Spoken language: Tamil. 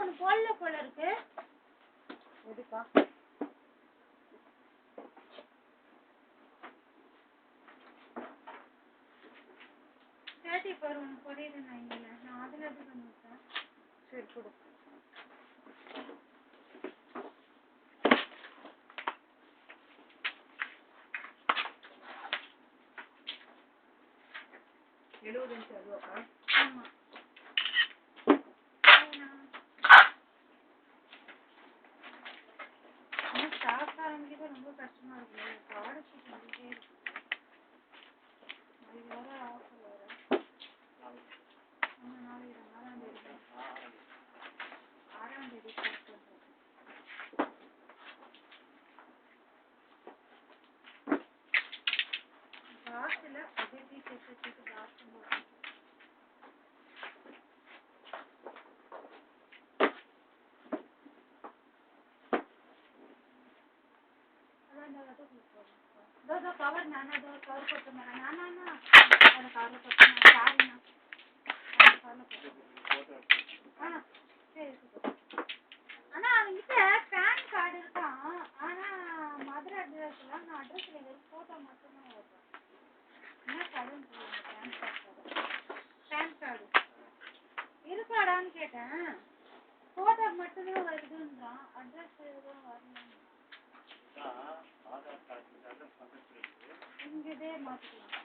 ஒன்று போடல போல இருக்கு. எதுக்கா? கேட்டி பாரு ஒன்று புரியுது நான் இல்லை நான் அதில் இது பண்ணிவிட்டேன். சரி கொடு. ₹70 ஆமாம் ஸ்டாக் ஆரம்பிக்க ரொம்ப கஷ்டமா இருக்கு. ப்ராடக்ட் வந்துட்டே இருக்கு. அது வேற ஆஃபர் வேற. நாளைக்கு 6ஆம் தேதி பாக்ஸில் அப்படியே சேர்த்து பாக்ஸ் போட்டு கவர் நானா கவர் போட்டு நானா அதை கவரில் போட்டு சாரிண்ணா கவரில் போட்டு சரி ஆனால் அவங்ககிட்ட பேன் கார்டு இருக்கான். ஆனால் மதுரை அட்ரஸ்லாம் நான் அட்ரஸில் வெறும் ஃபோட்டோ மட்டும்தான் வருவேன். என்ன கார்டுன்னு சொல்லுவாங்க? பேன் கார்டு இருக்காடான்னு கேட்டேன். ஃபோட்டோ மட்டும்தான் வருதுன்றான். அட்ரஸ் எதுவும் வரல. இங்கே இதே மாற்றிக்கலாம்.